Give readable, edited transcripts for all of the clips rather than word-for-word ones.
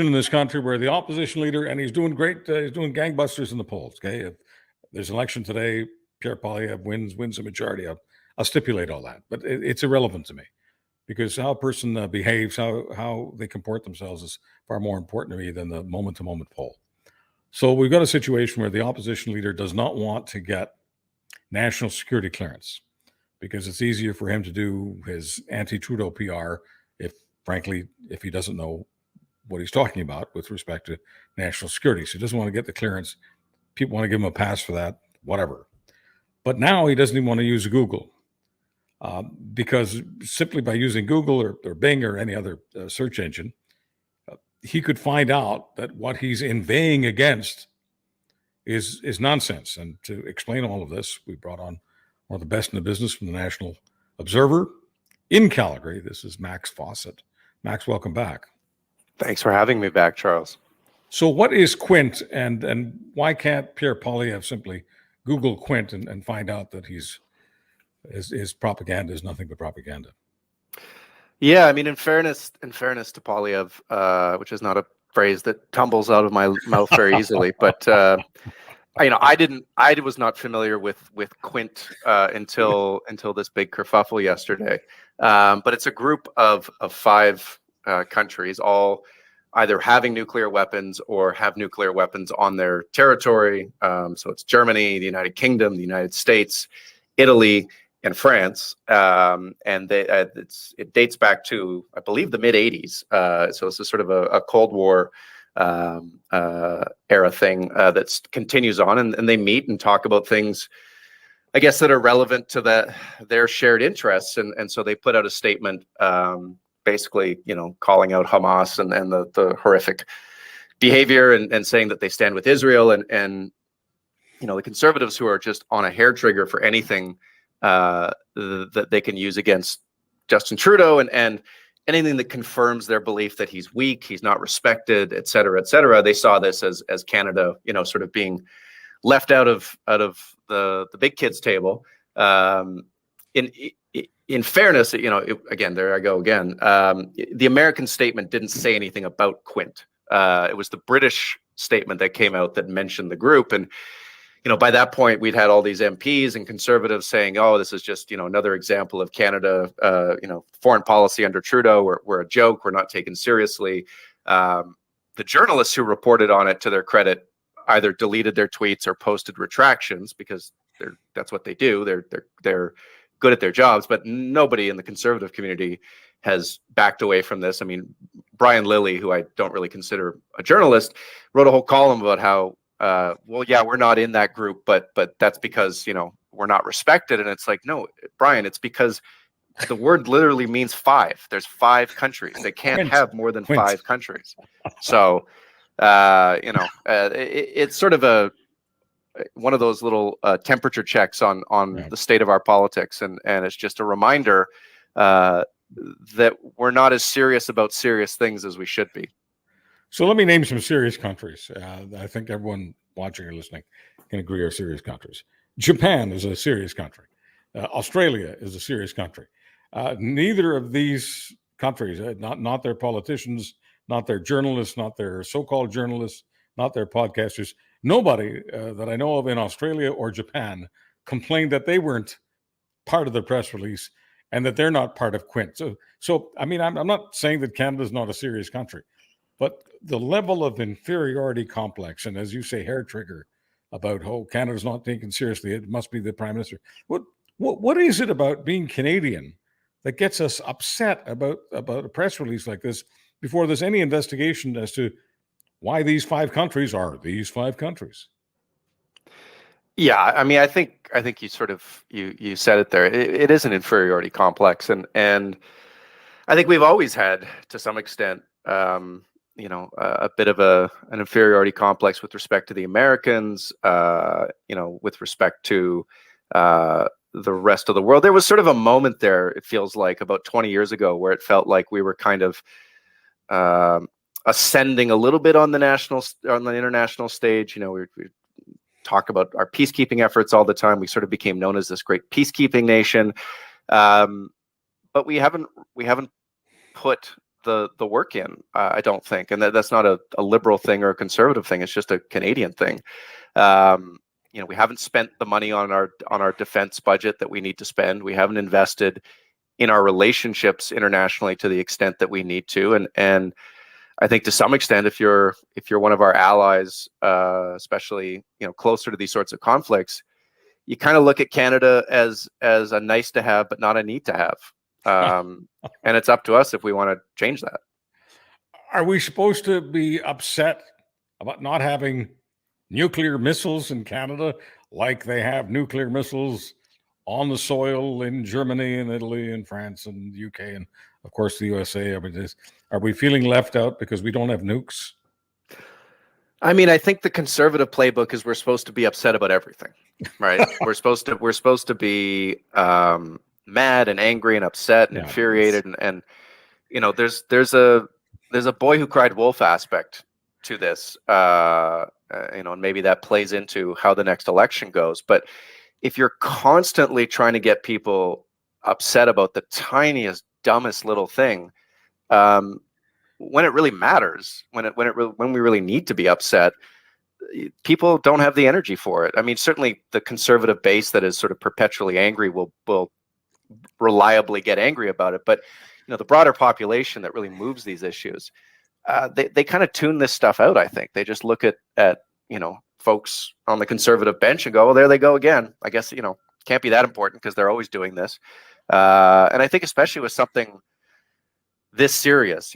in this country where the opposition leader, and he's doing great, he's doing gangbusters in the polls. Okay, if there's an election today, Pierre Poilievre wins a majority. I'll stipulate all that, but it's irrelevant to me because how a person behaves, how they comport themselves is far more important to me than the moment-to-moment poll. So we've got a situation where the opposition leader does not want to get national security clearance because it's easier for him to do his anti-Trudeau PR frankly, if he doesn't know what he's talking about with respect to national security. So he doesn't want to get the clearance. People want to give him a pass for that, whatever. But now he doesn't even want to use Google because simply by using Google or Bing or any other search engine, he could find out that what he's inveighing against is nonsense. And to explain all of this, we brought on one of the best in the business from the National Observer in Calgary. This is Max Fawcett. Max, welcome back. Thanks for having me back, Charles. So what is Quint, and why can't Pierre Poilievre simply Google Quint and find out that his propaganda is nothing but propaganda? Yeah, I mean, in fairness to Poilievre, which is not a phrase that tumbles out of my mouth very easily, but I was not familiar with Quint until this big kerfuffle yesterday. But it's a group of 5 countries, all either having nuclear weapons or have nuclear weapons on their territory. So it's Germany, the United Kingdom, the United States, Italy, and France. And it dates back to, I believe, the mid 80s. So it's a sort of a Cold War era thing that continues on, and they meet and talk about things, I guess, that are relevant to their shared interests. And so they put out a statement, basically, calling out Hamas and the horrific behavior and saying that they stand with Israel and the conservatives who are just on a hair trigger for anything that they can use against Justin Trudeau and anything that confirms their belief that he's weak, he's not respected, et cetera, et cetera. They saw this as Canada, sort of being left out of the big kids table. In fairness, again, there I go again. The American statement didn't say anything about Quint. It was the British statement that came out that mentioned the group. And, by that point, we'd had all these MPs and conservatives saying, oh, this is just, another example of Canada, foreign policy under Trudeau. We're a joke. We're not taken seriously. The journalists who reported on it, to their credit, either deleted their tweets or posted retractions because that's what they do. They're good at their jobs, but nobody in the conservative community has backed away from this. I mean, Brian Lilly, who I don't really consider a journalist, wrote a whole column about how, we're not in that group, but that's because, we're not respected. And it's like, no, Brian, it's because the word literally means 5. There's 5 countries. They can't have more than 5 countries. So, it's sort of one of those little temperature checks on the state of our politics. And it's just a reminder that we're not as serious about serious things as we should be. So let me name some serious countries. I think everyone watching or listening can agree are serious countries. Japan is a serious country. Australia is a serious country. Neither of these countries, not their politicians, not their journalists, not their so-called journalists, not their podcasters, nobody that I know of in Australia or Japan complained that they weren't part of the press release and that they're not part of Quint. So I mean, I'm not saying that Canada is not a serious country, but the level of inferiority complex, and as you say, hair trigger about, Canada's not taken seriously, it must be the Prime Minister. What is it about being Canadian that gets us upset about a press release like this before there's any investigation as to why these 5 countries are these 5 countries? Yeah, I mean, I think you sort of you said it there. It is an inferiority complex, and I think we've always had, to some extent, a bit of an inferiority complex with respect to the Americans, with respect to the rest of the world. There was sort of a moment there, it feels like, about 20 years ago, where it felt like we were kind of ascending a little bit on the international stage. We talk about our peacekeeping efforts all the time. We sort of became known as this great peacekeeping nation, but we haven't put the work in. I don't think, and that's not a liberal thing or a conservative thing. It's just a Canadian thing. We haven't spent the money on our defense budget that we need to spend. We haven't invested in our relationships internationally to the extent that we need to, and I think to some extent, if you're one of our allies, especially closer to these sorts of conflicts, you kind of look at Canada as a nice to have, but not a need to have. And it's up to us if we want to change that. Are we supposed to be upset about not having nuclear missiles in Canada like they have nuclear missiles on the soil in Germany and Italy and France and the UK and, of course, the USA? Are we feeling left out because we don't have nukes? I mean, I think the conservative playbook is we're supposed to be upset about everything, right? we're supposed to be mad and angry and upset and infuriated, and there's a boy who cried wolf aspect to this, and maybe that plays into how the next election goes. But if you're constantly trying to get people upset about the tiniest, dumbest little thing, when it really matters, when we really need to be upset, people don't have the energy for it. I mean, certainly the conservative base that is sort of perpetually angry will reliably get angry about it. But the broader population that really moves these issues, they kind of tune this stuff out. I think they just look at folks on the conservative bench and go, well, there they go again. I guess can't be that important because they're always doing this. And I think especially with something this serious,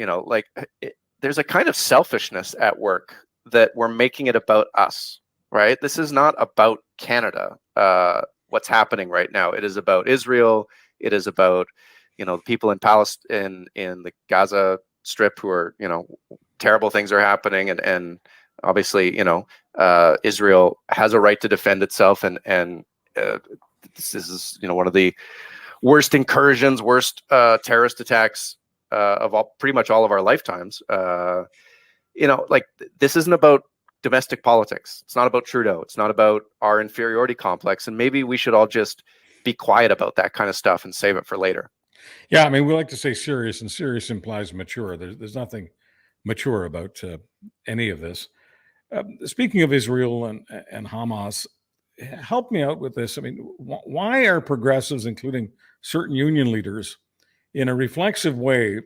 there's a kind of selfishness at work that we're making it about us, right? This is not about Canada. What's happening right now? It is about Israel. It is about people in Palestine, in the Gaza Strip, who are terrible things are happening, and obviously Israel has a right to defend itself, and this is one of the worst incursions, worst terrorist attacks of pretty much all of our lifetimes. This isn't about domestic politics. It's not about Trudeau. It's not about our inferiority complex. And maybe we should all just be quiet about that kind of stuff and save it for later. Yeah, I mean, we like to say serious, and serious implies mature. There's nothing mature about any of this. Speaking of Israel and Hamas, help me out with this. I mean, why are progressives, including certain union leaders, in a reflexive way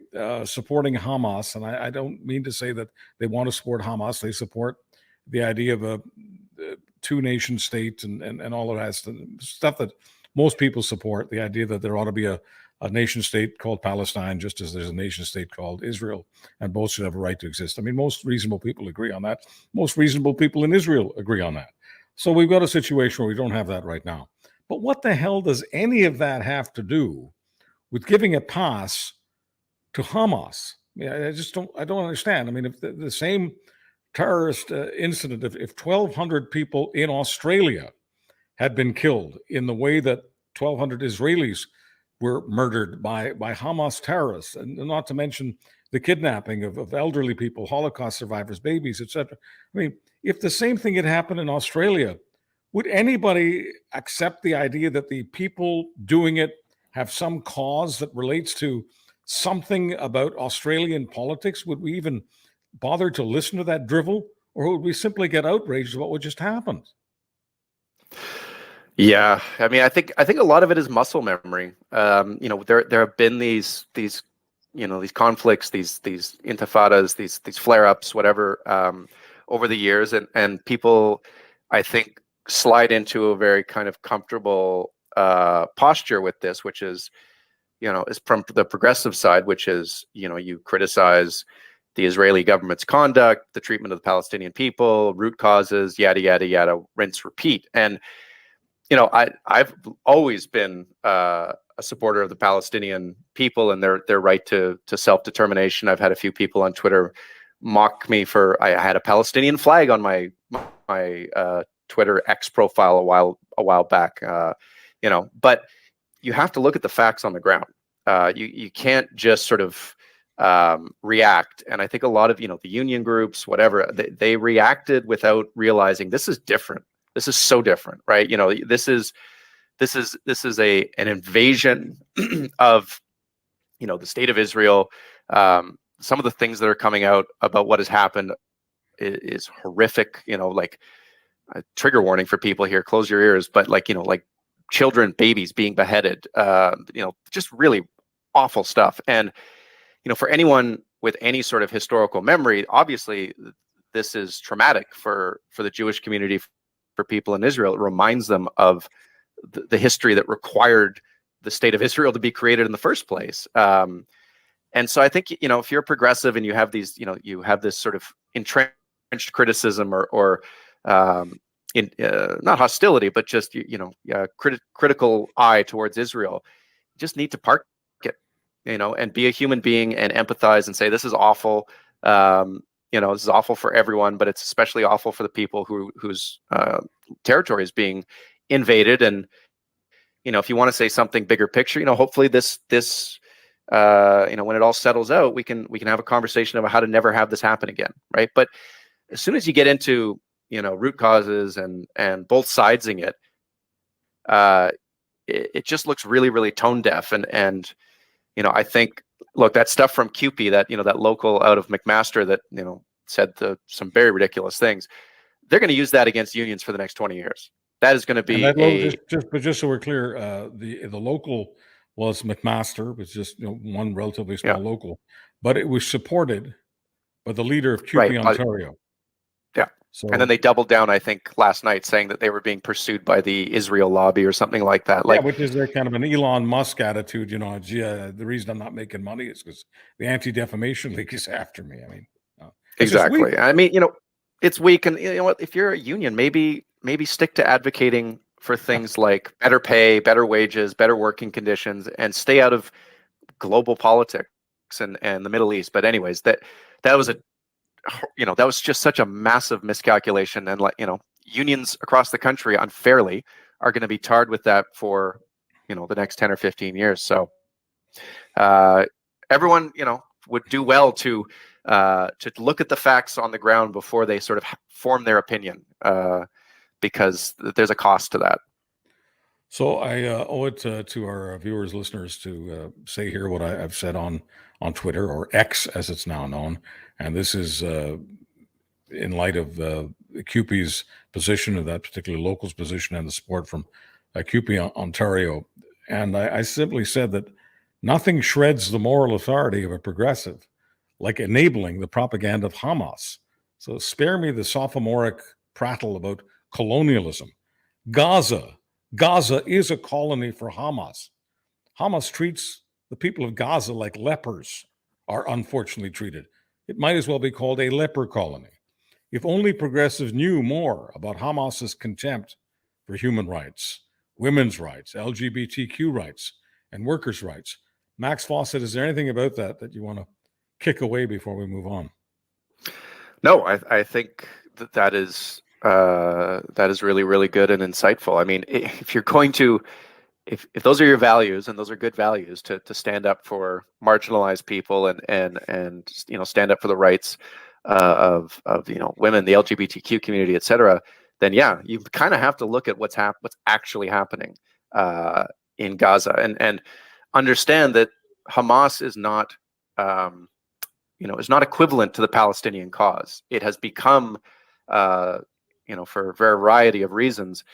supporting Hamas? And I don't mean to say that they want to support Hamas. They support the idea of a two-nation state and all of that stuff that most people support, the idea that there ought to be a nation state called Palestine, just as there's a nation state called Israel, and both should have a right to exist. I mean, most reasonable people agree on that. Most reasonable people in Israel agree on that. So we've got a situation where we don't have that right now. But what the hell does any of that have to do with giving a pass to Hamas? I don't understand. I mean, if the same terrorist incident, if 1,200 people in Australia had been killed in the way that 1,200 Israelis were murdered by Hamas terrorists, and not to mention the kidnapping of elderly people, Holocaust survivors, babies, etc. I mean, if the same thing had happened in Australia, would anybody accept the idea that the people doing it have some cause that relates to something about Australian politics? Would we even bother to listen to that drivel, or would we simply get outraged at what just happened? Yeah, I mean, I think a lot of it is muscle memory. There have been these conflicts, these intifadas, these flare-ups, whatever, over the years, and people, I think, slide into a very kind of comfortable posture with this, which is from the progressive side, which is you criticize the Israeli government's conduct, the treatment of the Palestinian people, root causes, yada yada yada, rinse, repeat. And I've always been a supporter of the Palestinian people and their right to self-determination. I've had a few people on Twitter mock me for I had a Palestinian flag on my Twitter X profile a while back. But you have to look at the facts on the ground. You can't just sort of react. And I think a lot of the union groups, whatever, they reacted without realizing this is different. This is so different, right? This is an invasion of the state of Israel. some of the things that are coming out about what has happened is horrific. Like a trigger warning for people here. Close your ears. But like children, babies being beheaded. Just really awful stuff. And for anyone with any sort of historical memory, obviously this is traumatic for the Jewish community, for people in Israel. It reminds them of the history that required the state of Israel to be created in the first place. And so I think, if you're progressive and you have these, you have this sort of entrenched criticism or not hostility, but just, critical eye towards Israel, you just need to park it, and be a human being and empathize and say, this is awful. This is awful for everyone, but it's especially awful for the people whose territory is being invaded. And, if you want to say something bigger picture, hopefully this when it all settles out, we can have a conversation about how to never have this happen again. Right. But as soon as you get into, root causes and both sidesing it, it just looks really, really tone deaf. And I think, look, that stuff from QP, that local out of McMaster that, said some very ridiculous things, they're going to use that against unions for the next 20 years. That is going to be just so we're clear, the local was McMaster, was just one relatively small local, but it was supported by the leader of QP Ontario. Yeah. So, and then they doubled down, I think, last night, saying that they were being pursued by the Israel lobby or something like that. Which is their kind of an Elon Musk attitude. The reason I'm not making money is because the Anti-Defamation League is after me. I mean, exactly. I mean, it's weak, and what? If you're a union, maybe stick to advocating for things like better pay, better wages, better working conditions, and stay out of global politics and the Middle East. But anyways, that was that was just such a massive miscalculation. And unions across the country unfairly are going to be tarred with that for, the next 10 or 15 years. So everyone, would do well to look at the facts on the ground before they sort of form their opinion, because there's a cost to that. So I owe it to our viewers, listeners, to say here what I've said on Twitter, or X as it's now known. And this is in light of QP's position, of that particular local's position, and the support from QP Ontario. And I simply said that nothing shreds the moral authority of a progressive like enabling the propaganda of Hamas. So spare me the sophomoric prattle about colonialism. Gaza is a colony for Hamas. Hamas treats the people of Gaza like lepers are unfortunately treated. It might as well be called a leper colony. If only progressives knew more about Hamas's contempt for human rights, women's rights, LGBTQ rights, and workers' rights. Max Fawcett, is there anything about that you want to kick away before we move on? No, I think that is really, really good and insightful. I mean, if you're going to, if those are your values, and those are good values, to stand up for marginalized people and stand up for the rights of women, the LGBTQ community, et cetera, then you kind of have to look at what's actually happening in Gaza and understand that Hamas is not equivalent to the Palestinian cause. It has become, for a variety of reasons,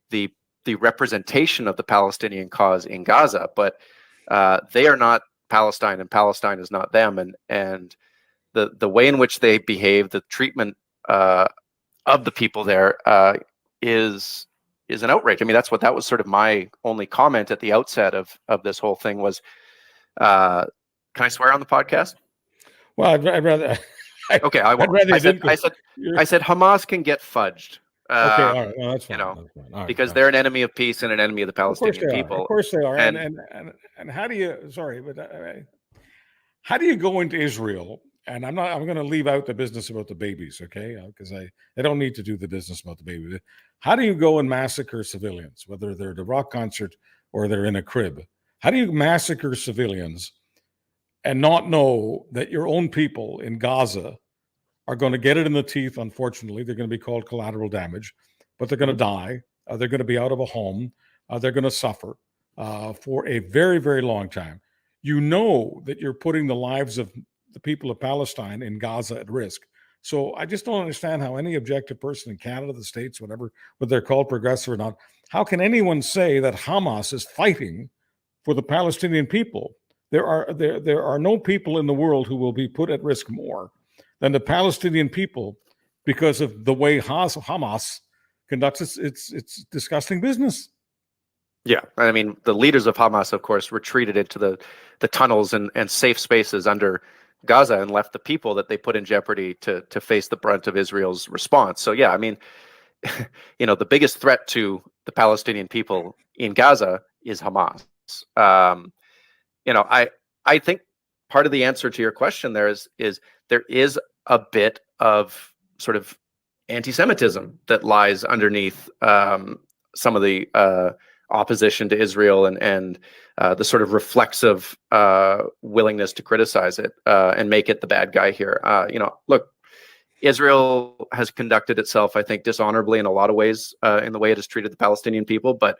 the representation of the Palestinian cause in Gaza, but they are not Palestine, and Palestine is not them. And the way in which they behave, the treatment of the people there is an outrage. I mean, that was sort of my only comment at the outset of this whole thing was, can I swear on the podcast? Well, I'd rather. Okay, I won't. I said Hamas can get fudged. Okay, all right. Well, that's fine. That's fine. All right, because they're an enemy of peace and an enemy of the Palestinian people. Of course they are. And how do you? Sorry, but how do you go into Israel? And I'm going to leave out the business about the babies, okay? Because I don't need to do the business about the babies. How do you go and massacre civilians, whether they're at a rock concert or they're in a crib? How do you massacre civilians and not know that your own people in Gaza are going to get it in the teeth? Unfortunately, they're going to be called collateral damage, but they're going to die. They're going to be out of a home. They're going to suffer for a very, very long time. You know that you're putting the lives of the people of Palestine in Gaza at risk. So I just don't understand how any objective person in Canada, the States, whatever, whether they're called progressive or not, how can anyone say that Hamas is fighting for the Palestinian people? There are no people in the world who will be put at risk more than the Palestinian people because of the way Hamas conducts its disgusting business. Yeah, I mean, the leaders of Hamas, of course, retreated into the tunnels and safe spaces under Gaza and left the people that they put in jeopardy to face the brunt of Israel's response. So yeah, I mean, the biggest threat to the Palestinian people in Gaza is Hamas. I think part of the answer to your question there is there is a bit of sort of anti-Semitism that lies underneath some of the opposition to Israel and the sort of reflexive willingness to criticize it and make it the bad guy here. Look, Israel has conducted itself, I think, dishonorably in a lot of ways in the way it has treated the Palestinian people. But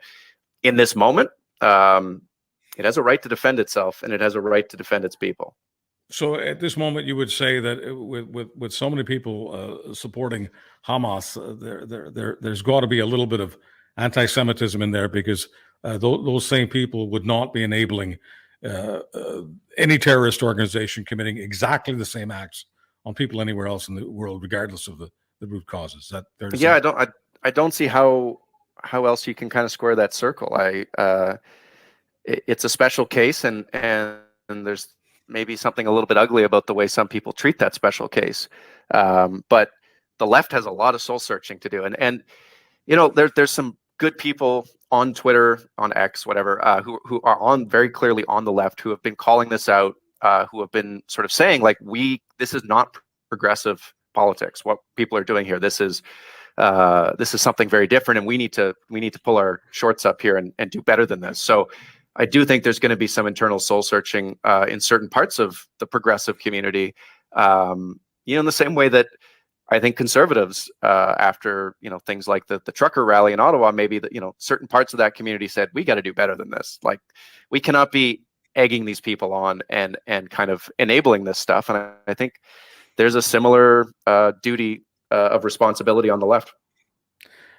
in this moment, it has a right to defend itself, and it has a right to defend its people. So at this moment, you would say that with so many people supporting Hamas, there's got to be a little bit of anti-Semitism in there, because those same people would not be enabling any terrorist organization committing exactly the same acts on people anywhere else in the world, regardless of the root causes. That yeah, I don't see how else you can kind of square that circle. It's a special case, and there's maybe something a little bit ugly about the way some people treat that special case. But the left has a lot of soul searching to do, and there's some good people on Twitter, on X, whatever, who are very clearly on the left, who have been calling this out, who have been sort of saying, like, this is not progressive politics. What people are doing here, this is something very different, and we need to pull our shorts up here and do better than this. So I do think there's going to be some internal soul searching in certain parts of the progressive community, in the same way that I think conservatives, after things like the trucker rally in Ottawa, maybe certain parts of that community said, we got to do better than this. Like, we cannot be egging these people on and kind of enabling this stuff. And I think there's a similar duty of responsibility on the left.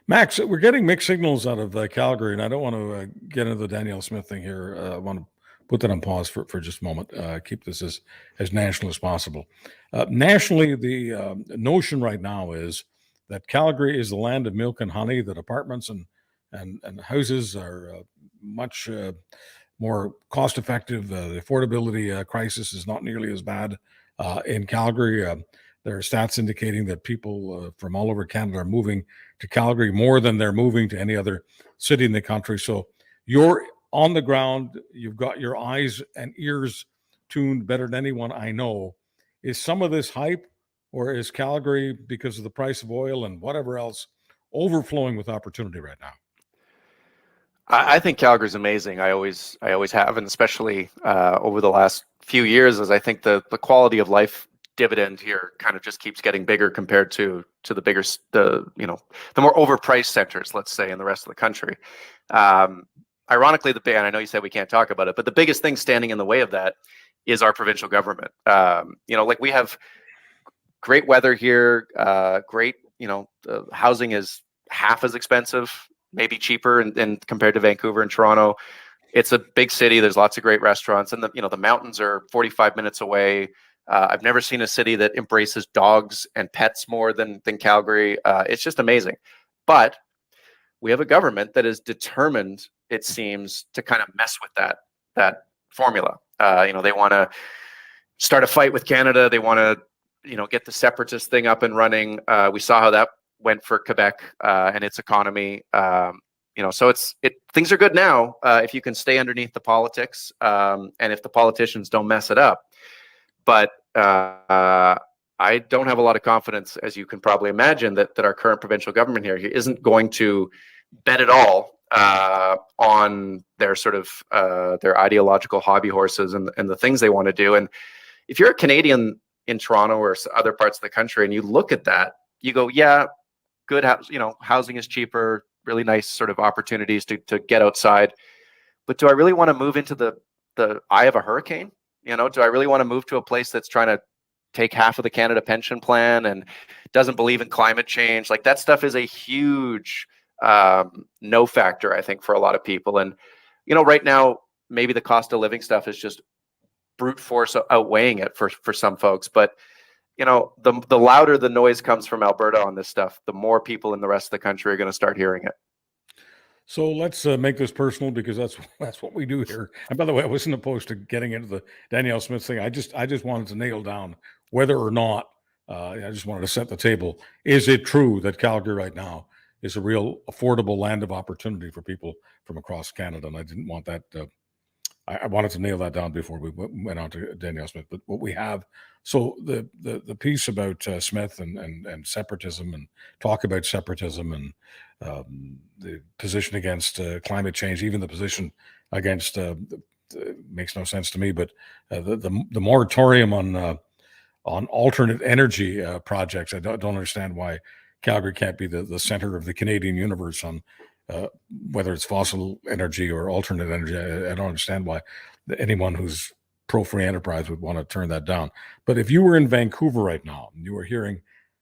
Max, we're getting mixed signals out of Calgary, and I don't want to get into the Danielle Smith thing here. I want to put that on pause for just a moment. Keep this as national as possible. Nationally, the notion right now is that Calgary is the land of milk and honey, that apartments and houses are much more cost effective. The affordability crisis is not nearly as bad in Calgary. There are stats indicating that people from all over Canada are moving to Calgary more than they're moving to any other city in the country. So you're on the ground. You've got your eyes and ears tuned better than anyone I know. Is some of this hype, or is Calgary, because of the price of oil and whatever else, overflowing with opportunity right now? I think Calgary's amazing. I always have, and especially over the last few years, as I think the quality of life dividend here kind of just keeps getting bigger compared to the bigger, the more overpriced centers, let's say, in the rest of the country. Ironically, and I know you said we can't talk about it, but the biggest thing standing in the way of that is our provincial government. Like, we have great weather here, great, housing is half as expensive, maybe cheaper in compared to Vancouver and Toronto. It's a big city. There's lots of great restaurants, and the mountains are 45 minutes away. I've never seen a city that embraces dogs and pets more than Calgary. It's just amazing. But we have a government that is determined, it seems, to kind of mess with that formula. They want to start a fight with Canada. They want to, get the separatist thing up and running. We saw how that went for Quebec and its economy. So things are good now if you can stay underneath the politics and if the politicians don't mess it up. But I don't have a lot of confidence, as you can probably imagine, that our current provincial government here isn't going to bet at all on their sort of their ideological hobby horses and the things they want to do. And if you're a Canadian in Toronto or other parts of the country and you look at that, you go, yeah, good, housing is cheaper, really nice sort of opportunities to get outside. But do I really want to move into the eye of a hurricane? Do I really want to move to a place that's trying to take half of the Canada pension plan and doesn't believe in climate change. Like that stuff is a huge no factor, I think, for a lot of people. And, right now, maybe the cost of living stuff is just brute force outweighing it for some folks. But, the louder the noise comes from Alberta on this stuff, the more people in the rest of the country are going to start hearing it. So let's make this personal, because that's what we do here. And by the way, I wasn't opposed to getting into the Danielle Smith thing. I just wanted to nail down whether or not, I just wanted to set the table. Is it true that Calgary right now is a real affordable land of opportunity for people from across Canada? And I didn't want that. I wanted to nail that down before we went on to Danielle Smith. But what we have, so the piece about Smith and separatism, and talk about separatism, and the position against climate change, even the position against makes no sense to me. But the moratorium on alternate energy projects, I don't understand why Calgary can't be the center of the Canadian universe on whether it's fossil energy or alternate energy. I don't understand why anyone who's pro-free enterprise would want to turn that down. But if you were in Vancouver right now and you were hearing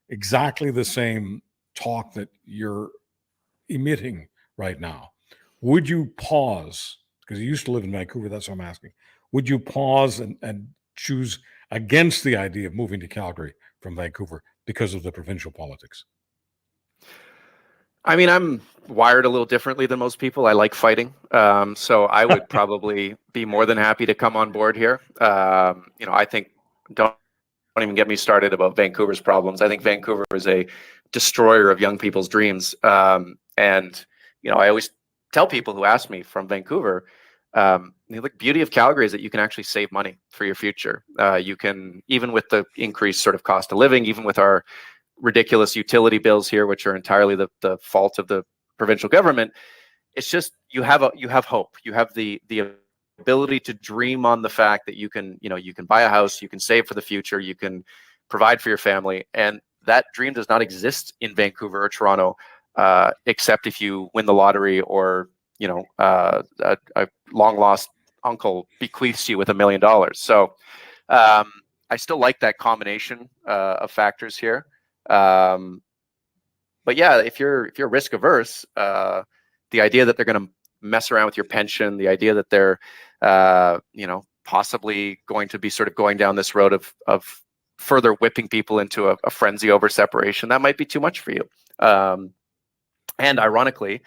exactly the same talk that you're emitting right now, would you pause? Because you used to live in Vancouver, that's what I'm asking. Would you pause and choose against the idea of moving to Calgary from Vancouver because of the provincial politics? I mean, I'm wired a little differently than most people. I like fighting. So I would probably be more than happy to come on board here. I think, don't even get me started about Vancouver's problems. I think Vancouver is a destroyer of young people's dreams. And, I always tell people who ask me from Vancouver, the beauty of Calgary is that you can actually save money for your future. You can, even with the increased sort of cost of living, even with our ridiculous utility bills here, which are entirely the fault of the provincial government. It's just you have hope. You have the ability to dream on the fact that you can buy a house, you can save for the future, you can provide for your family, and that dream does not exist in Vancouver or Toronto, except if you win the lottery, or a long lost uncle bequeaths you with $1 million. So I still like that combination of factors here. But yeah, if you're risk averse, the idea that they're going to mess around with your pension, the idea that they're, possibly going to be sort of going down this road of further whipping people into a frenzy over separation, that might be too much for you. And ironically,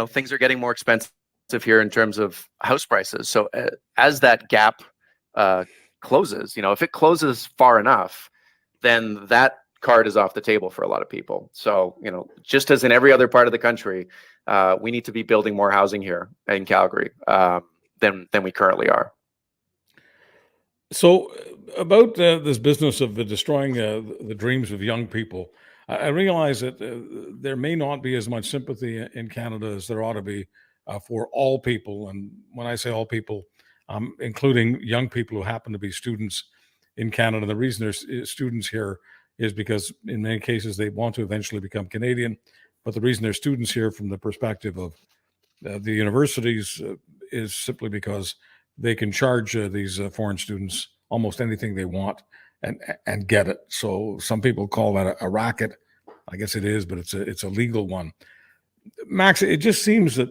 things are getting more expensive here in terms of house prices. So as that gap closes, if it closes far enough, then that card is off the table for a lot of people. So, just as in every other part of the country, we need to be building more housing here in Calgary than we currently are. So about this business of destroying the dreams of young people, I realize that there may not be as much sympathy in Canada as there ought to be for all people. And when I say all people, including young people who happen to be students in Canada. The reason there's students here is because in many cases they want to eventually become Canadian. But the reason they're students here from the perspective of the universities is simply because they can charge these foreign students almost anything they want and get it. So some people call that a racket. I guess it is, but it's a legal one. Max, it just seems that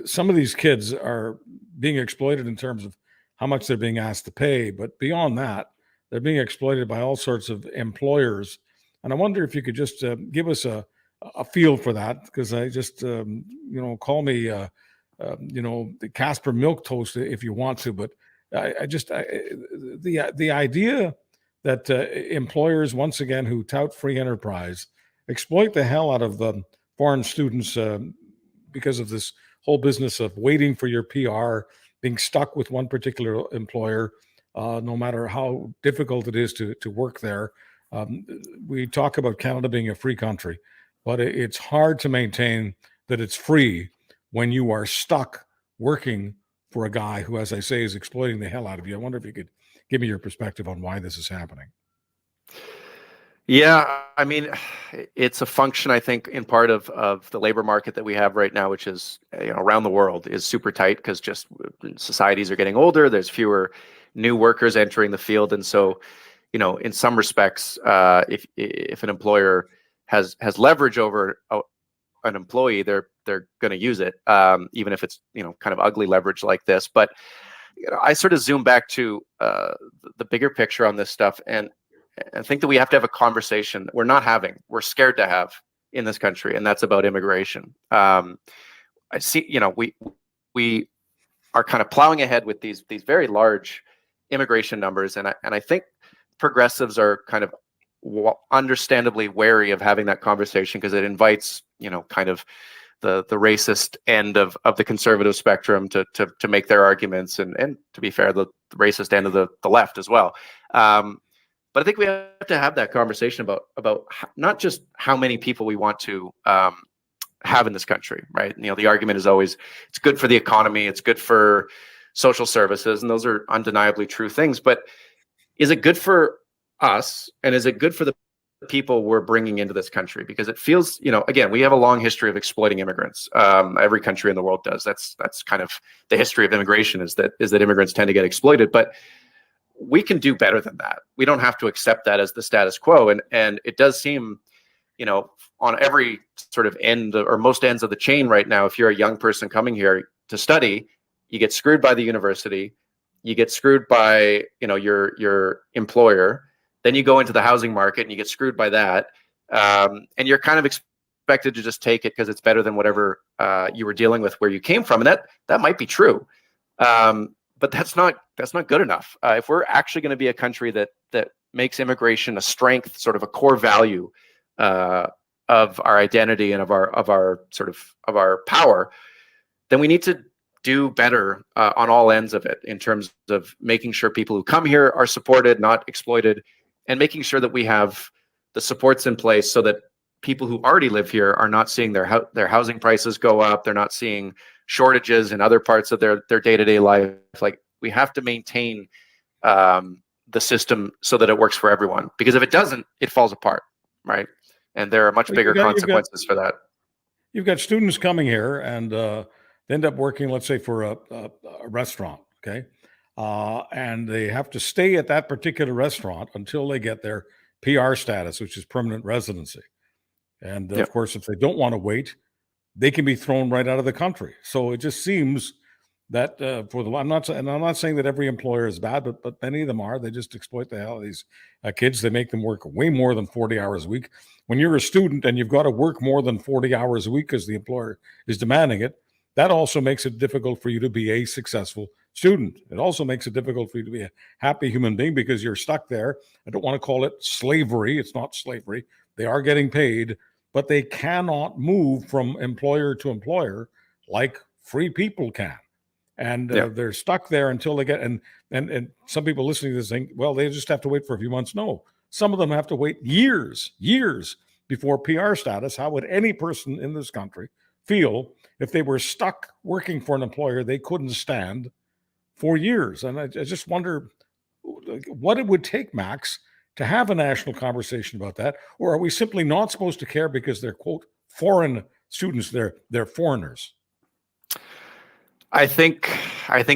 some of these kids are being exploited in terms of how much they're being asked to pay. But beyond that, they're being exploited by all sorts of employers. And I wonder if you could just give us a feel for that, because I just, call me, the Casper milk toast if you want to. But the idea that employers, once again, who tout free enterprise, exploit the hell out of the foreign students because of this whole business of waiting for your PR, being stuck with one particular employer, no matter how difficult it is to work there. We talk about Canada being a free country, but it's hard to maintain that it's free when you are stuck working for a guy who, as I say, is exploiting the hell out of you. I wonder if you could give me your perspective on why this is happening. Yeah, I mean, it's a function, I think, in part of the labor market that we have right now, which is, around the world, is super tight because just societies are getting older. There's fewer new workers entering the field. And so, in some respects, if an employer has leverage over an employee, they're going to use it, even if it's kind of ugly leverage like this. But I sort of zoom back to the bigger picture on this stuff, and think that we have to have a conversation we're scared to have in this country, and that's about immigration. I see, we are kind of plowing ahead with these very large immigration numbers, and I think progressives are kind of understandably wary of having that conversation, because it invites kind of the racist end of the conservative spectrum to make their arguments, and to be fair, the racist end of the left as well. But I think we have to have that conversation about not just how many people we want to have in this country, right? The argument is always it's good for the economy, it's good for social services, and those are undeniably true things. But is it good for us, and is it good for the people we're bringing into this country? Because it feels, again, we have a long history of exploiting immigrants. Every country in the world does. That's kind of the history of immigration, is that immigrants tend to get exploited. But we can do better than that. We don't have to accept that as the status quo. And it does seem, on every sort of end, or most ends of the chain right now, if you're a young person coming here to study, you get screwed by the university, you get screwed by, your employer. Then you go into the housing market and you get screwed by that. And you're kind of expected to just take it because it's better than whatever you were dealing with where you came from. And that might be true. But that's not good enough. If we're actually going to be a country that makes immigration a strength, sort of a core value of our identity and of our power, then we need to do better on all ends of it, in terms of making sure people who come here are supported, not exploited, and making sure that we have the supports in place so that people who already live here are not seeing their housing prices go up. They're not seeing shortages in other parts of their day-to-day life. Like, we have to maintain the system so that it works for everyone, because if it doesn't, it falls apart, right? And there are much bigger consequences for that. You've got students coming here and they end up working, let's say, for a restaurant, okay? And they have to stay at that particular restaurant until they get their PR status, which is permanent residency. And of course, if they don't want to wait, they can be thrown right out of the country. So it just seems that I'm not saying that every employer is bad, but many of them are. They just exploit the hell out of these kids. They make them work way more than 40 hours a week. When you're a student and you've got to work more than 40 hours a week because the employer is demanding it, that also makes it difficult for you to be a successful student. It also makes it difficult for you to be a happy human being, because you're stuck there. I don't want to call it slavery. It's not slavery. They are getting paid, but they cannot move from employer to employer like free people can. And they're stuck there until they get, and some people listening to this think, well, they just have to wait for a few months. No, some of them have to wait years before PR status. How would any person in this country feel if they were stuck working for an employer they couldn't stand for years? And I just wonder what it would take, Max, to have a national conversation about that. Or are we simply not supposed to care because they're, quote, foreign students, they're foreigners? I think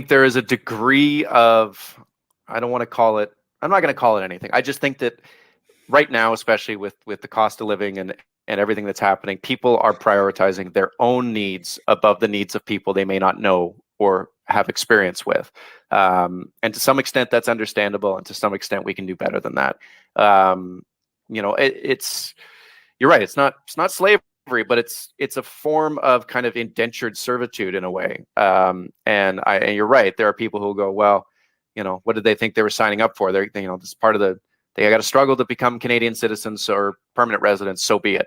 there is a degree of, I'm not going to call it anything. I just think that right now, especially with the cost of living and everything that's happening, people are prioritizing their own needs above the needs of people they may not know or have experience with. And to some extent, that's understandable. And to some extent, we can do better than that. You're right. It's not slavery, but it's a form of kind of indentured servitude in a way. And you're right. There are people who go, well, what did they think they were signing up for? This is part of they got to struggle to become Canadian citizens or permanent residents. So be it.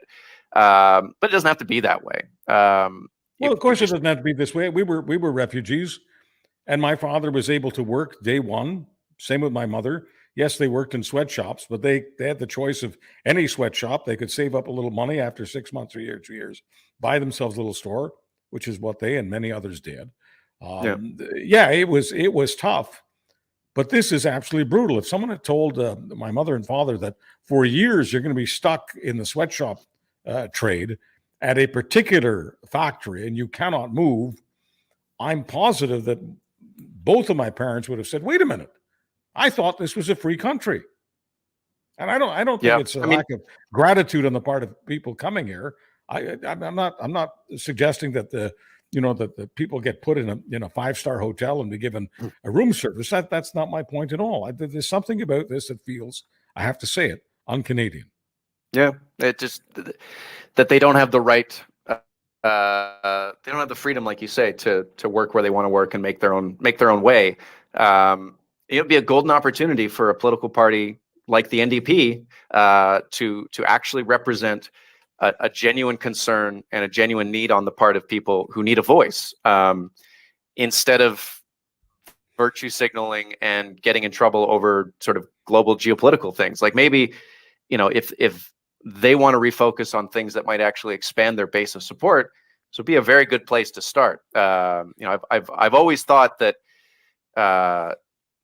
But it doesn't have to be that way. Well, of course, it doesn't have to be this way. We were refugees, and my father was able to work day one. Same with my mother. Yes, they worked in sweatshops, but they had the choice of any sweatshop. They could save up a little money after 6 months or 2 years, buy themselves a little store, which is what they and many others did. It was tough, but this is absolutely brutal. If someone had told my mother and father that for years you're going to be stuck in the sweatshop trade at a particular factory and you cannot move, I'm positive that both of my parents would have said, wait a minute, I thought this was a free country. And I don't think Yeah, it's a I mean, lack of gratitude on the part of people coming here. I'm not suggesting that that the people get put in a 5-star hotel and be given a room service. That's not my point at all. There's something about this that feels, I have to say it, un-Canadian. yeah, it just that they don't have the right, they don't have the freedom, like you say, to work where they want to work and make their own way. It would be a golden opportunity for a political party like the NDP to actually represent a genuine concern and a genuine need on the part of people who need a voice, instead of virtue signaling and getting in trouble over sort of global geopolitical things. Like maybe, if they want to refocus on things that might actually expand their base of support, this would be a very good place to start. I've always thought that the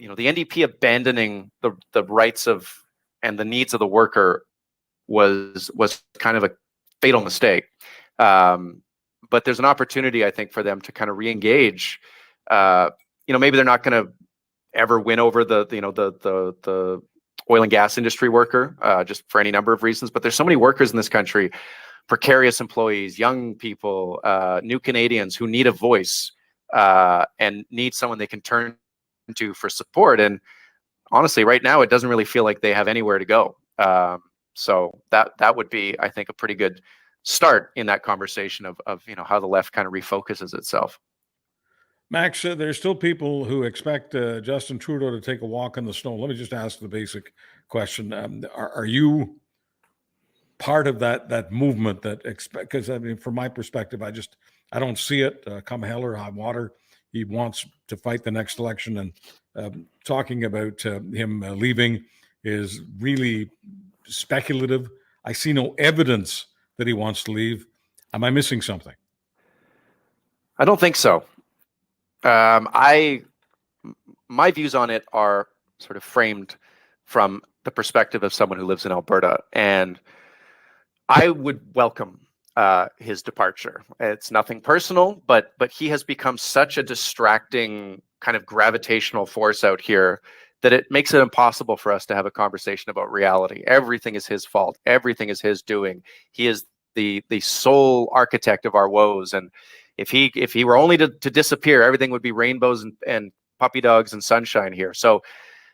NDP abandoning the rights of and the needs of the worker was kind of a fatal mistake. But there's an opportunity, I think, for them to kind of re-engage. Maybe they're not going to ever win over the oil and gas industry worker, just for any number of reasons. But there's so many workers in this country, precarious employees, young people, new Canadians who need a voice and need someone they can turn to for support. And honestly, right now, it doesn't really feel like they have anywhere to go. So that would be, I think, a pretty good start in that conversation of how the left kind of refocuses itself. Max, there's still people who expect Justin Trudeau to take a walk in the snow. Let me just ask the basic question: Are you part of that movement that expect? Because I mean, from my perspective, I don't see it. Come hell or high water, he wants to fight the next election, and talking about him leaving is really speculative. I see no evidence that he wants to leave. Am I missing something? I don't think so. My views on it are sort of framed from the perspective of someone who lives in Alberta, and I would welcome his departure. It's nothing personal, but he has become such a distracting kind of gravitational force out here that it makes it impossible for us to have a conversation about reality. Everything is his fault. Everything is his doing. He is the sole architect of our woes. And if he were only to disappear, everything would be rainbows and puppy dogs and sunshine here. So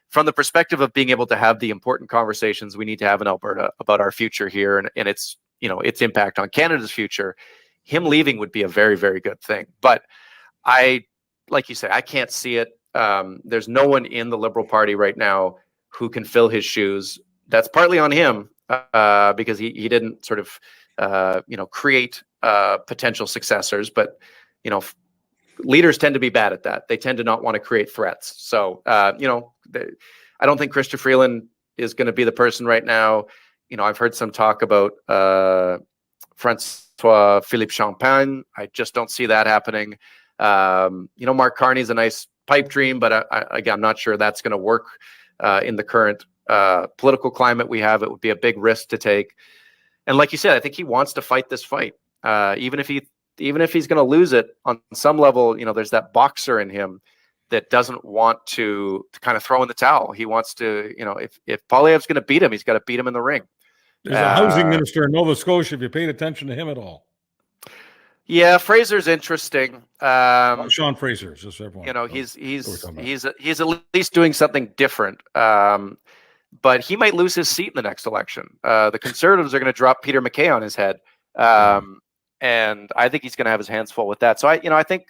from the perspective of being able to have the important conversations we need to have in Alberta about our future here and its impact on Canada's future, him leaving would be a very, very good thing. But like you say, I can't see it. There's no one in the Liberal Party right now who can fill his shoes. That's partly on him because he didn't sort of create potential successors. But leaders tend to be bad at that. They tend to not want to create threats. So I don't think Chrystia Freeland is going to be the person right now. I've heard some talk about Francois Philippe Champagne. I just don't see that happening. Mark Carney's a nice pipe dream, but I'm not sure that's going to work in the current political climate we have. It would be a big risk to take. And like you said, I think he wants to fight this fight, even if he's going to lose it on some level. There's that boxer in him that doesn't want to kind of throw in the towel. He wants to, if Poilievre's going to beat him, he's got to beat him in the ring. There's a housing minister in Nova Scotia. If you paid attention to him at all. Yeah, Fraser's interesting. Sean Fraser, just everyone. He's at least doing something different. But he might lose his seat in the next election. The Conservatives are going to drop Peter MacKay on his head, and I think he's going to have his hands full with that. So I think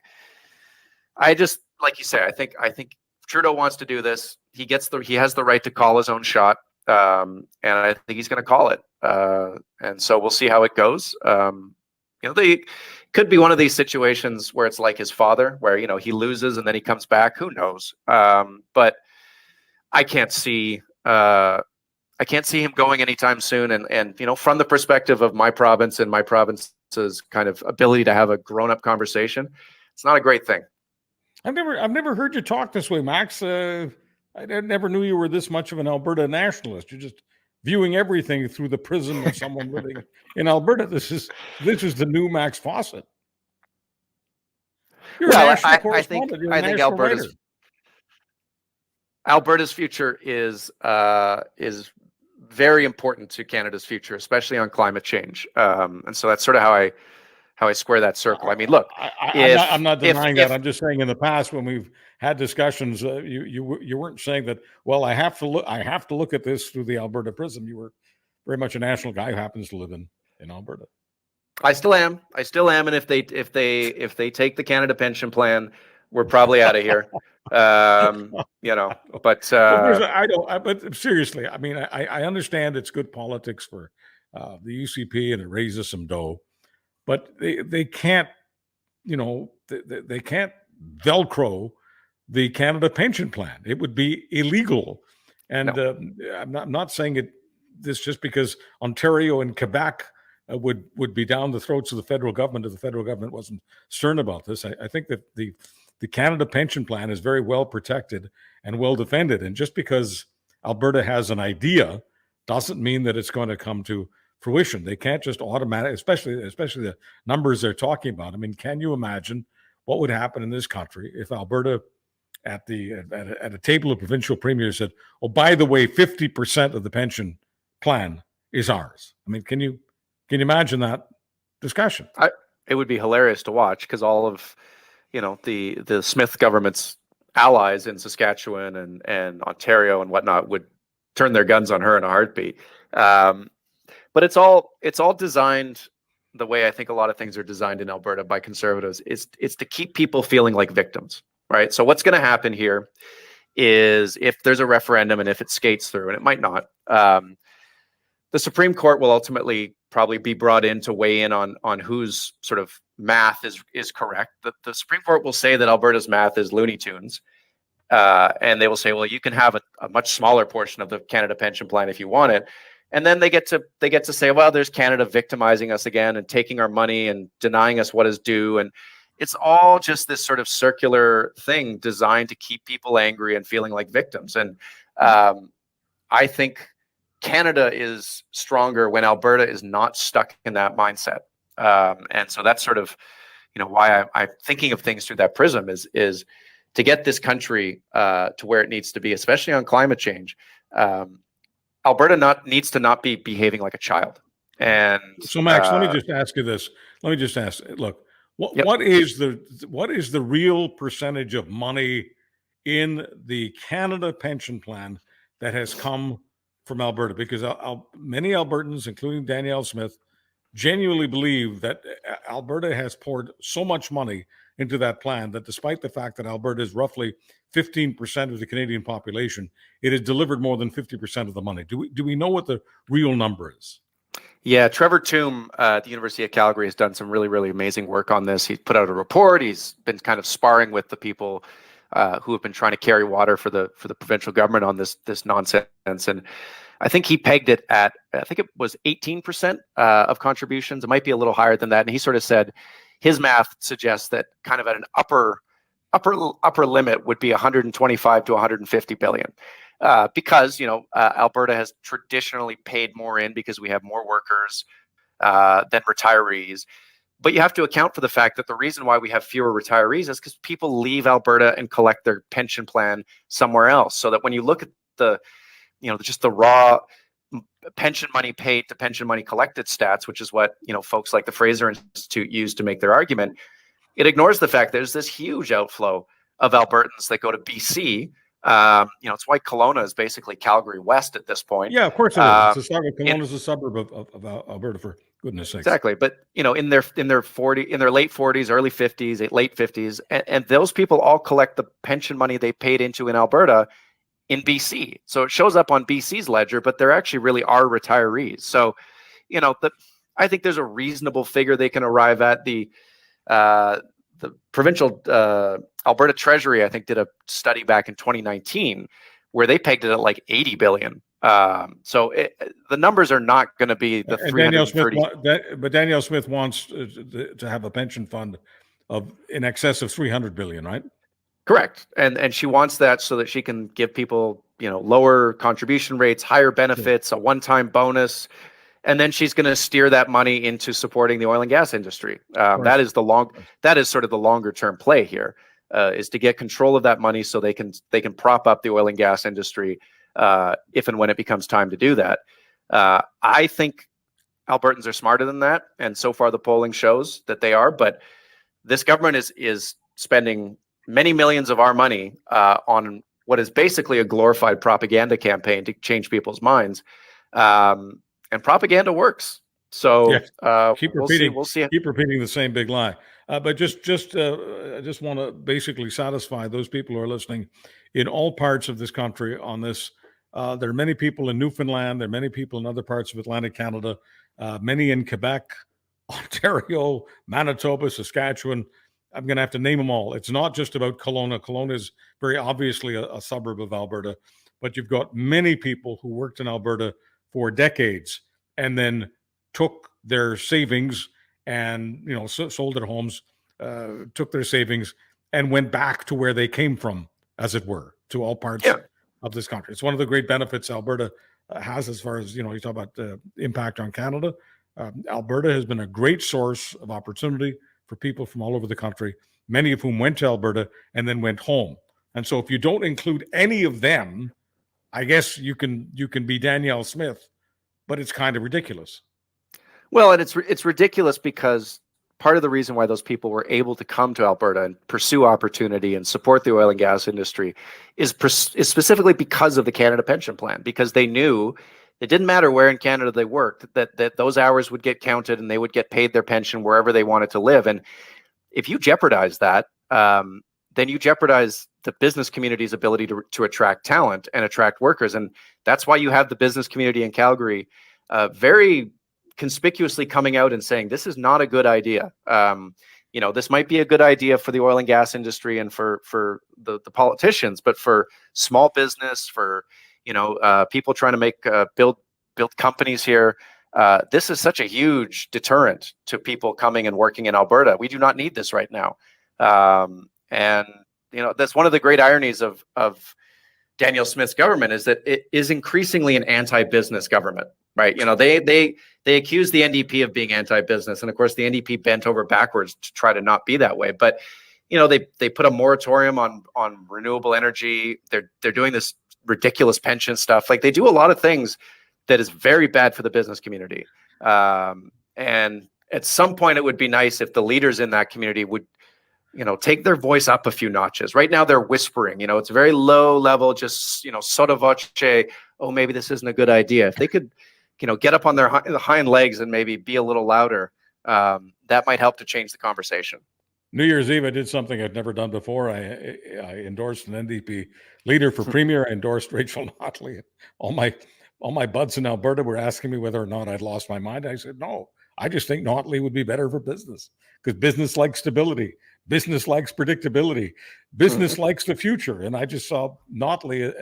like you say, I think Trudeau wants to do this. He has the right to call his own shot, and I think he's going to call it. And so we'll see how it goes. They could be one of these situations where it's like his father, where he loses and then he comes back. Who knows? But I can't see him going anytime soon. And from the perspective of my province and my province's kind of ability to have a grown-up conversation, it's not a great thing. I've never heard you talk this way, Max. I never knew you were this much of an Alberta nationalist. You're just viewing everything through the prism of someone living in Alberta. This is the new Max Fawcett. I think Alberta's future is very important to Canada's future, especially on climate change. And so that's sort of how I square that circle. I mean, look, I'm not denying that. I'm just saying in the past when we've had discussions, you weren't saying that. Well, I have to look at this through the Alberta prism. You were very much a national guy who happens to live in Alberta. I still am. And if they take the Canada pension plan, we're probably out of here. You know, but but seriously, I mean, I understand it's good politics for the UCP and it raises some dough, but they can't, they can't Velcro the Canada pension plan. It would be illegal, and No. I'm not saying it this just because Ontario and Quebec would be down the throats of the federal government if the federal government wasn't stern about this. I think that the Canada pension plan is very well protected and well defended. And just because Alberta has an idea doesn't mean that it's going to come to fruition. They can't just automatically, especially the numbers they're talking about. I mean, can you imagine what would happen in this country if Alberta at a table of provincial premiers said, "Oh, by the way, 50% of the pension plan is ours"? I mean, can you imagine that discussion? It would be hilarious to watch, because all of the Smith government's allies in Saskatchewan and Ontario and whatnot would turn their guns on her in a heartbeat. But it's all designed the way I think a lot of things are designed in Alberta by Conservatives. It's to keep people feeling like victims, right? So what's going to happen here is, if there's a referendum and if it skates through, and it might not, the Supreme Court will ultimately probably be brought in to weigh in on whose sort of math is correct. The Supreme Court will say that Alberta's math is Looney Tunes, and they will say, well, you can have a much smaller portion of the Canada pension plan if you want it. And then they get to say, well, there's Canada victimizing us again and taking our money and denying us what is due. And it's all just this sort of circular thing designed to keep people angry and feeling like victims. And I think Canada is stronger when Alberta is not stuck in that mindset. And so that's sort of, why I'm thinking of things through that prism is to get this country to where it needs to be, especially on climate change. Alberta needs to not be behaving like a child. And so, Max, let me just ask you this. Let me just ask, look, what is the real percentage of money in the Canada pension plan that has come from Alberta? Because many Albertans, including Danielle Smith, genuinely believe that Alberta has poured so much money into that plan that despite the fact that Alberta is roughly 15% of the Canadian population, it has delivered more than 50% of the money. Do we know what the real number is? Yeah, Trevor Toome at the University of Calgary has done some really, really amazing work on this. He's put out a report. He's been kind of sparring with the people who have been trying to carry water for the provincial government on this nonsense. And I think he pegged it at, I think it was 18% of contributions. It might be a little higher than that. And he sort of said his math suggests that kind of at an upper limit would be 125 to 150 billion. Because Alberta has traditionally paid more in because we have more workers than retirees. But you have to account for the fact that the reason why we have fewer retirees is because people leave Alberta and collect their pension plan somewhere else. So that when you look at just the raw pension money paid to pension money collected stats, which is what folks like the Fraser Institute use to make their argument, it ignores the fact there's this huge outflow of Albertans that go to BC. It's why Kelowna is basically Calgary West at this point. Yeah, of course it is. Kelowna is a suburb of Alberta, for goodness sakes. Exactly, but in their late 40s, early 50s, late 50s, and those people all collect the pension money they paid into in Alberta in BC. So it shows up on BC's ledger, but there actually really are retirees. So, I think there's a reasonable figure they can arrive at. The provincial Alberta Treasury, I think, did a study back in 2019 where they pegged it at like 80 billion. So the numbers are not going to be the 330. But Danielle Smith wants to have a pension fund of in excess of 300 billion, right? Correct. And she wants that so that she can give people, lower contribution rates, higher benefits, a one-time bonus. And then she's going to steer that money into supporting the oil and gas industry. That is sort of the longer term play here, is to get control of that money so they can prop up the oil and gas industry if and when it becomes time to do that. I think Albertans are smarter than that, and so far the polling shows that they are. But this government is spending many millions of our money on what is basically a glorified propaganda campaign to change people's minds, and propaganda works. So keep we'll repeating, see. We'll see. Keep repeating the same big lie. But I just want to basically satisfy those people who are listening in all parts of this country on this. There are many people in Newfoundland. There are many people in other parts of Atlantic Canada. Many in Quebec, Ontario, Manitoba, Saskatchewan. I'm going to have to name them all. It's not just about Kelowna. Kelowna is very obviously a suburb of Alberta, but you've got many people who worked in Alberta for decades and then took their savings and sold their homes, took their savings and went back to where they came from, as it were, to all parts of this country. It's one of the great benefits Alberta has as far as, you talk about impact on Canada. Alberta has been a great source of opportunity for people from all over the country, many of whom went to Alberta and then went home. And so if you don't include any of them, I guess you can be Danielle Smith, but it's kind of ridiculous. Well, and it's ridiculous because part of the reason why those people were able to come to Alberta and pursue opportunity and support the oil and gas industry is specifically because of the Canada Pension Plan, because they knew it didn't matter where in Canada they worked, that those hours would get counted and they would get paid their pension wherever they wanted to live. And if you jeopardize that, then you jeopardize the business community's ability to attract talent and attract workers. And that's why you have the business community in Calgary very conspicuously coming out and saying, this is not a good idea. This might be a good idea for the oil and gas industry and for the politicians, but for small business, for people trying to make build companies here, this is such a huge deterrent to people coming and working in Alberta. We do not need this right now. And that's one of the great ironies of Danielle Smith's government, is that it is increasingly an anti-business government, right? They accuse the NDP of being anti-business, and of course the NDP bent over backwards to try to not be that way. But they put a moratorium on renewable energy. They're doing this ridiculous pension stuff. Like, they do a lot of things that is very bad for the business community. And at some point, it would be nice if the leaders in that community would take their voice up a few notches. Right now they're whispering, it's very low level, just, sotto voce, oh, maybe this isn't a good idea. If they could, get up on their hind legs and maybe be a little louder, that might help to change the conversation. New Year's Eve, I did something I'd never done before. I endorsed an NDP leader for premier. I endorsed Rachel Notley. All my buds in Alberta were asking me whether or not I'd lost my mind. I said, no, I just think Notley would be better for business, because business likes stability. Business likes predictability. Business likes the future. And I just saw Notley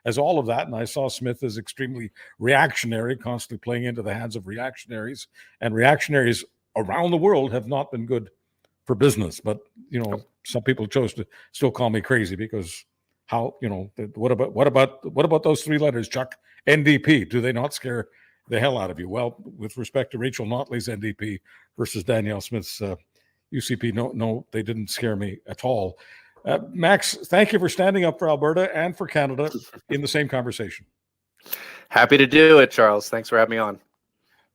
as all of that. And I saw Smith as extremely reactionary, constantly playing into the hands of reactionaries. And reactionaries around the world have not been good for business. But, some people chose to still call me crazy because what about those three letters, Chuck? NDP. Do they not scare the hell out of you? Well, with respect to Rachel Notley's NDP versus Danielle Smith's UCP, no, they didn't scare me at all. Max, thank you for standing up for Alberta and for Canada in the same conversation. Happy to do it, Charles. Thanks for having me on.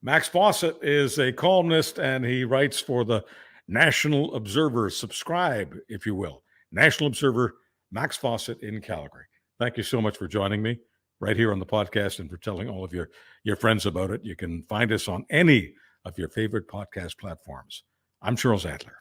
Max Fawcett is a columnist, and he writes for the National Observer. Subscribe, if you will. National Observer, Max Fawcett in Calgary. Thank you so much for joining me right here on the podcast and for telling all of your friends about it. You can find us on any of your favorite podcast platforms. I'm Charles Adler.